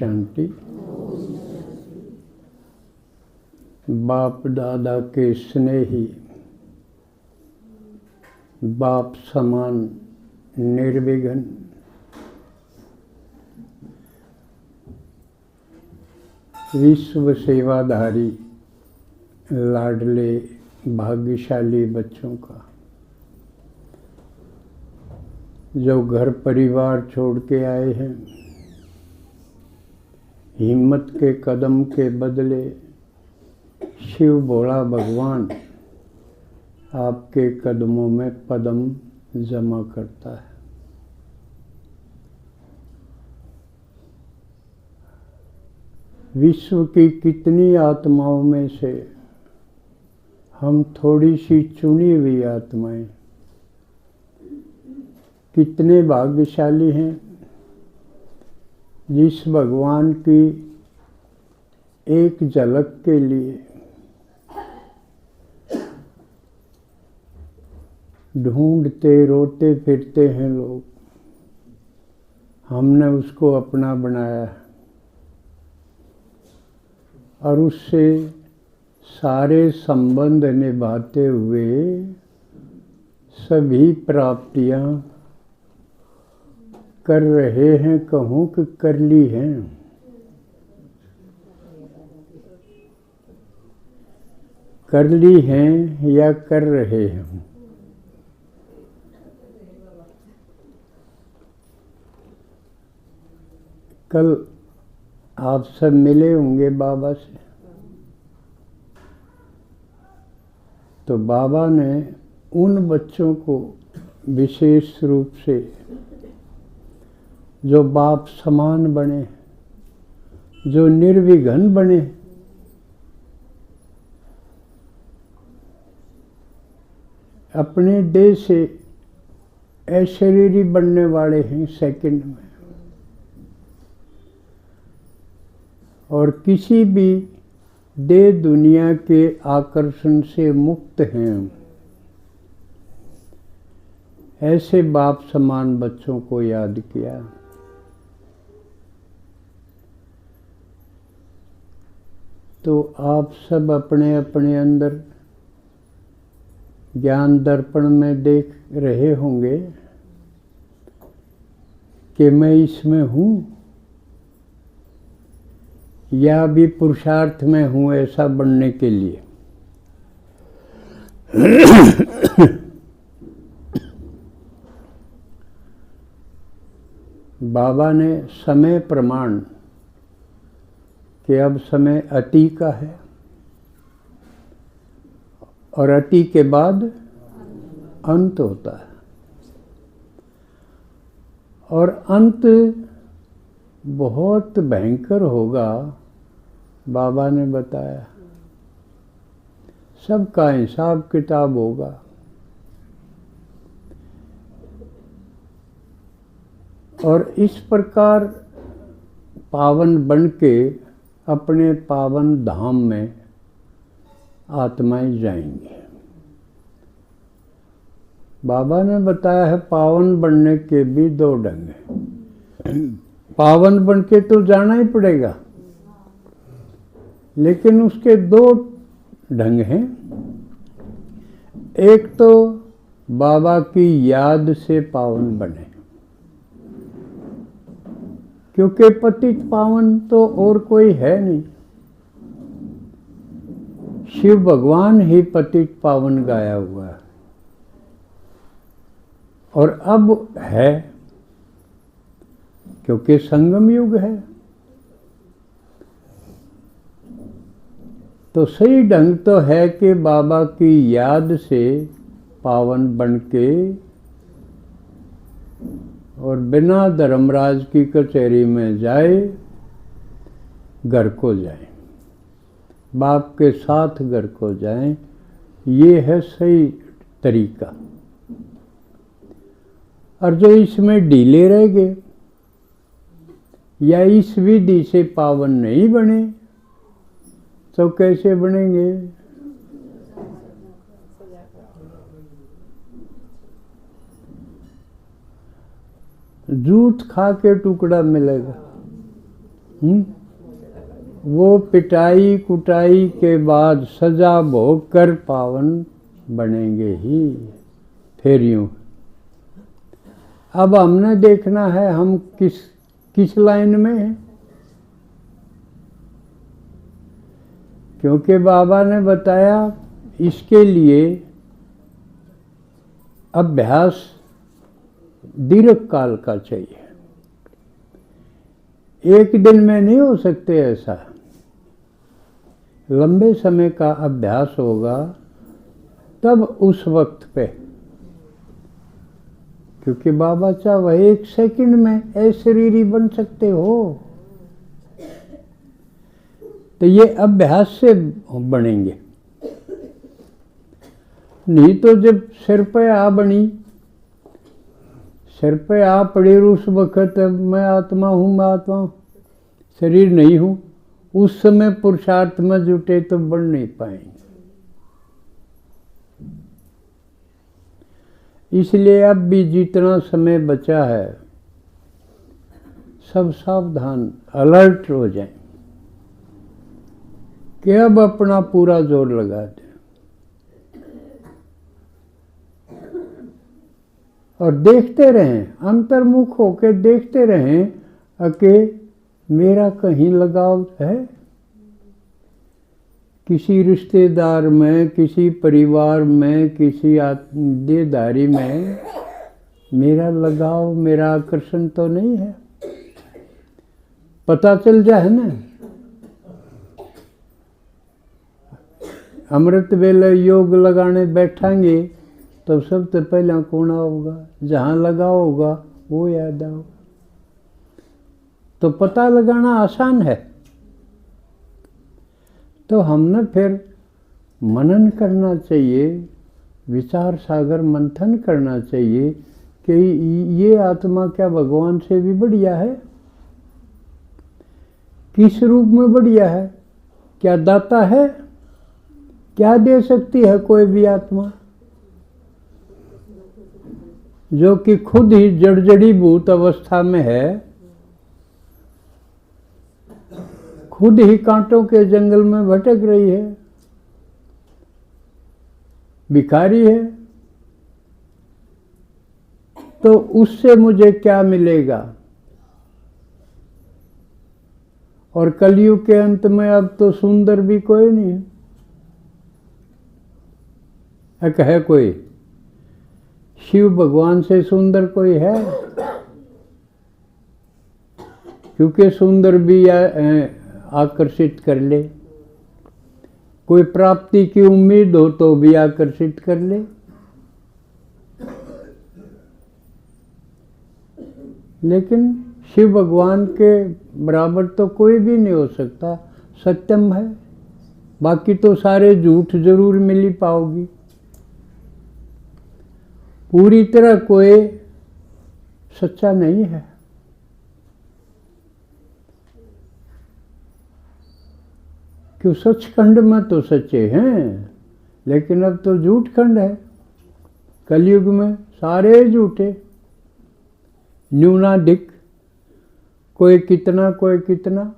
शांति। बाप दादा के स्नेही, बाप समान निर्विघ्न, विश्व सेवाधारी लाडले भाग्यशाली बच्चों का, जो घर परिवार छोड़ के आए हैं, हिम्मत के कदम के बदले शिव भोला भगवान आपके कदमों में पदम जमा करता है। विश्व की कितनी आत्माओं में से हम थोड़ी सी चुनी हुई आत्माएं कितने भाग्यशाली हैं, जिस भगवान की एक झलक के लिए ढूंढते रोते फिरते हैं लोग। हमने उसको अपना बनाया और उससे सारे संबंध निभाते हुए सभी प्राप्तियां कर रहे हैं, कहूँ कि कर ली हैं। कर ली हैं या कर रहे हैं। कल आप सब मिले होंगे बाबा से, तो बाबा ने उन बच्चों को विशेष रूप से जो बाप समान बने, जो निर्विघ्न बने, अपने देह से अशरीरी बनने वाले हैं सेकंड में, और किसी भी देह दुनिया के आकर्षण से मुक्त हैं। ऐसे बाप समान बच्चों को याद किया। तो आप सब अपने अपने अंदर ज्ञान दर्पण में देख रहे होंगे कि मैं इसमें हूँ या भी पुरुषार्थ में हूँ ऐसा बनने के लिए। बाबा ने समय प्रमाण कि अब समय अति का है और अति के बाद अंत होता है, और अंत बहुत भयंकर होगा। बाबा ने बताया सबका हिसाब किताब होगा। और इस प्रकार पावन बन के अपने पावन धाम में आत्माएं जाएंगी। बाबा ने बताया है पावन बनने के भी दो ढंग हैं। पावन बन के तो जाना ही पड़ेगा, लेकिन उसके दो ढंग हैं। एक तो बाबा की याद से पावन बने, क्योंकि पतित पावन तो और कोई है नहीं। शिव भगवान ही पतित पावन गाया हुआ है, और अब है क्योंकि संगम युग है। तो सही ढंग तो है कि बाबा की याद से पावन बन के और बिना धर्मराज की कचहरी में जाए घर को जाए, बाप के साथ घर को जाए। ये है सही तरीका। और जो इसमें ढीले रह गए या इस विधि से पावन नहीं बने तो कैसे बनेंगे? जूठ खा के टुकड़ा मिलेगा, वो पिटाई कुटाई के बाद सजा भोग कर पावन बनेंगे ही। फिर यूं अब हमने देखना है हम किस लाइन में हैं, क्योंकि बाबा ने बताया इसके लिए अभ्यास दीर्घ काल का चाहिए। एक दिन में नहीं हो सकते ऐसा, लंबे समय का अभ्यास होगा तब उस वक्त पे, क्योंकि बाबा चाहे 1 सेकंड में अशरीरी बन सकते हो, तो ये अभ्यास से बनेंगे। नहीं तो जब सिर पे आ बनी, सिर पे आ पड़ी उस वक्त मैं आत्मा हूँ, मैं आत्मा हूँ, शरीर नहीं हूँ, उस समय पुरुषार्थ में जुटे तो बढ़ नहीं पाएंगे। इसलिए अब भी जितना समय बचा है सब सावधान अलर्ट हो जाएं कि अब अपना पूरा जोर लगा दें और देखते रहें, अंतर्मुख होकर देखते रहें कि मेरा कहीं लगाव है, किसी रिश्तेदार में, किसी परिवार में, किसी देहधारी में मेरा लगाव, मेरा आकर्षण तो नहीं है। पता चल जाए ना, अमृत वेले योग लगाने बैठांगे तो सबसे पहले कौन होगा, जहाँ लगा होगा वो याद आओ। तो पता लगाना आसान है। तो हमने फिर मनन करना चाहिए, विचार सागर मंथन करना चाहिए कि ये आत्मा क्या भगवान से भी बढ़िया है, किस रूप में बढ़िया है, क्या दाता है, क्या दे सकती है कोई भी आत्मा, जो कि खुद ही जड़जड़ीभूत अवस्था में है, खुद ही कांटों के जंगल में भटक रही है, भिखारी है, तो उससे मुझे क्या मिलेगा। और कलयुग के अंत में अब तो सुंदर भी कोई नहीं है, है कोई शिव भगवान से सुंदर कोई है, क्योंकि सुंदर भी आकर्षित कर ले, कोई प्राप्ति की उम्मीद हो तो भी आकर्षित कर ले। लेकिन शिव भगवान के बराबर तो कोई भी नहीं हो सकता, सत्यम है, बाकी तो सारे झूठ जरूर मिल ही पाओगी। पूरी तरह कोई सच्चा नहीं है। क्यों, सचखंड में तो सच्चे हैं, लेकिन अब तो झूठ खंड है। कलयुग में सारे झूठे, न्यूनाधिक, कोई कितना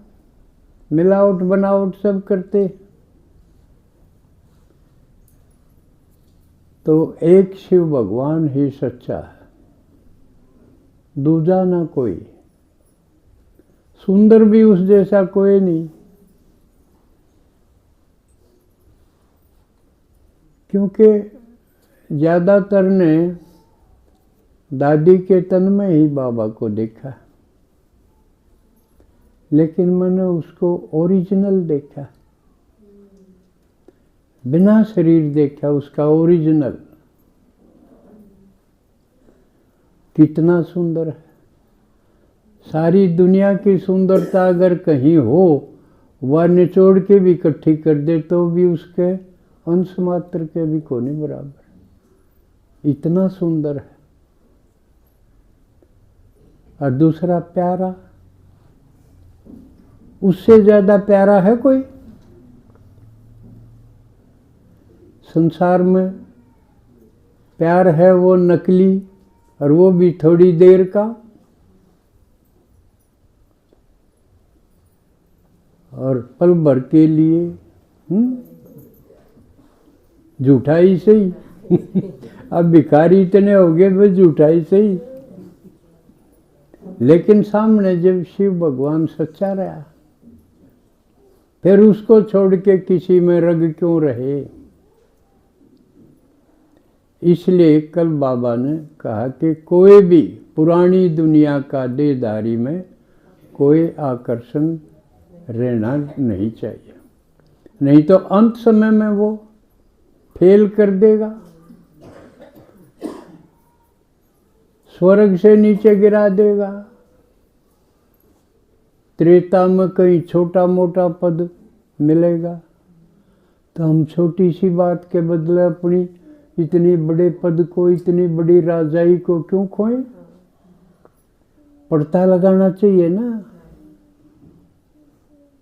मिलावट बनावट सब करते। तो एक शिव भगवान ही सच्चा है, दूजा ना कोई, सुंदर भी उस जैसा कोई नहीं। क्योंकि ज़्यादातर ने दादी के तन में ही बाबा को देखा, लेकिन मैंने उसको ओरिजिनल देखा, बिना शरीर देखा उसका ओरिजिनल। कितना सुंदर है। सारी दुनिया की सुंदरता अगर कहीं हो, वह निचोड़ के भी इकट्ठी कर दे तो भी उसके अंश मात्र के भी कोने बराबर। इतना सुंदर है। और दूसरा प्यारा, उससे ज्यादा प्यारा है कोई संसार में? प्यार है वो नकली, और वो भी थोड़ी देर का। और पल भर के लिए झूठा ही सही। अब भिखारी इतने हो गए बस झूठा ही सही। लेकिन सामने जब शिव भगवान सच्चा रहा, फिर उसको छोड़ के किसी में रग क्यों रहे। इसलिए कल बाबा ने कहा कि कोई भी पुरानी दुनिया का देहधारी में कोई आकर्षण रहना नहीं चाहिए, नहीं तो अंत समय में वो फेल कर देगा, स्वर्ग से नीचे गिरा देगा। त्रेता में कहीं छोटा मोटा पद मिलेगा तो हम छोटी सी बात के बदले अपनी इतनी बड़े पद को, इतनी बड़ी राजाई को क्यों खोएं। पड़ता लगाना चाहिए ना।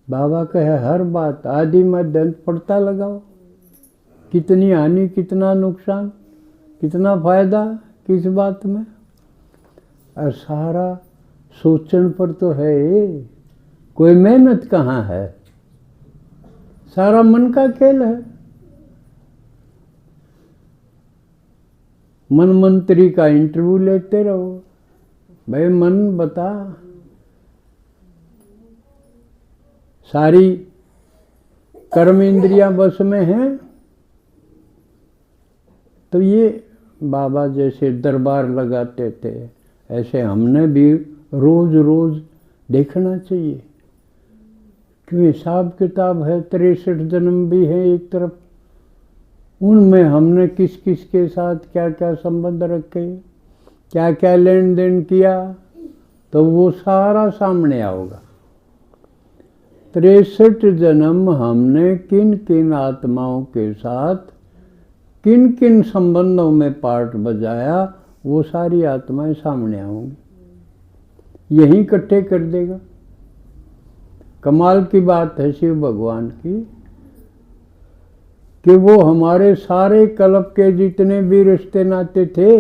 बाबा कहे हर बात आदि मध्य अंत पड़ता लगाओ। कितनी हानि, कितना नुकसान, कितना फायदा किस बात में। और सारा सोचने पर तो है, कोई मेहनत कहाँ है, सारा मन का खेल है। मन मंत्री का इंटरव्यू लेते रहो, भाई मन बता, सारी कर्म इंद्रियां बस में हैं। तो ये बाबा जैसे दरबार लगाते थे, ऐसे हमने भी रोज रोज देखना चाहिए। क्यों हिसाब किताब है, 63 जन्म भी है एक तरफ, उनमें हमने किस किस के साथ क्या क्या संबंध रखे, क्या क्या लेन देन किया, तो वो सारा सामने आओगा। 63 जन्म हमने किन किन आत्माओं के साथ किन किन संबंधों में पार्ट बजाया, वो सारी आत्माएं सामने आऊंगी। यही इकट्ठे कर देगा। कमाल की बात है शिव भगवान की कि वो हमारे सारे कल्प के जितने भी रिश्ते नाते थे,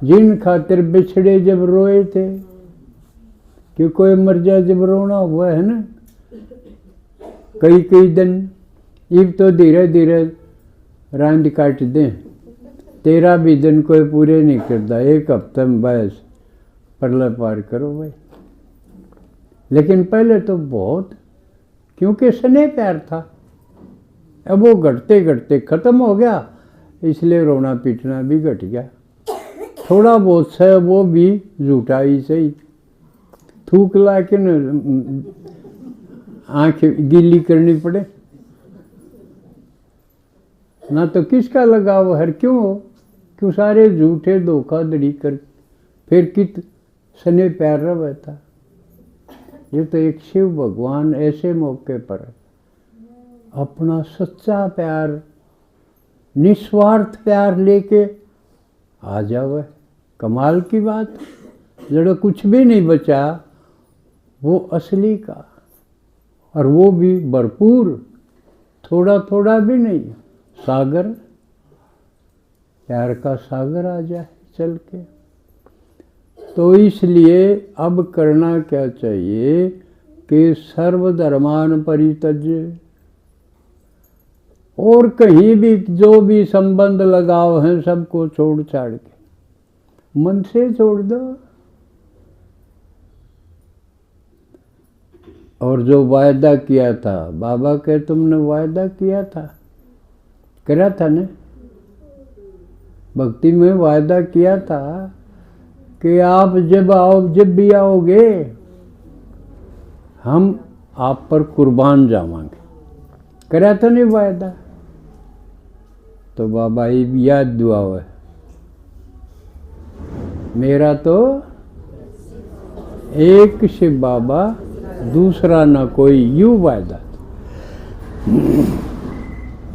जिन खातिर बिछड़े जब रोए थे, कि कोई मर जाए जब रोना हुआ है ना कई कई दिन, इब तो धीरे धीरे रांद काट दें, 13 भी दिन कोई पूरे नहीं करता, एक हफ्ते में बस परला पार करो भाई। लेकिन पहले तो बहुत, क्योंकि स्नेह प्यार था। अब वो घटते घटते खत्म हो गया, इसलिए रोना पीटना भी घट गया। थोड़ा बहुत से वो भी झूठा ही सही, थूक ला के न आँख गीली करनी पड़े ना, तो किसका लगाव हर क्यों हो, क्यों सारे झूठे धोखाधड़ी कर फिर कित स्नेह प्यार रहता। ये तो एक शिव भगवान ऐसे मौके पर अपना सच्चा प्यार, निस्वार्थ प्यार लेके आ जावे। कमाल की बात, जड़ कुछ भी नहीं बचा वो असली का, और वो भी भरपूर, थोड़ा थोड़ा भी नहीं, सागर, प्यार का सागर आ जाए चल के। तो इसलिए अब करना क्या चाहिए कि सर्वधर्मान परित्यज्य, और कहीं भी जो भी संबंध लगाव हैं सबको छोड़ छाड़ के मन से छोड़ दो। और जो वायदा किया था, बाबा के तुमने वायदा किया था, करा था ना, भक्ति में वायदा किया था कि आप जब भी आओगे हम आप पर कुर्बान जावांगे, करा था नहीं वायदा। तो बाबा ये याद दुआ है, मेरा तो एक शिव बाबा दूसरा ना कोई, यूं वायदा।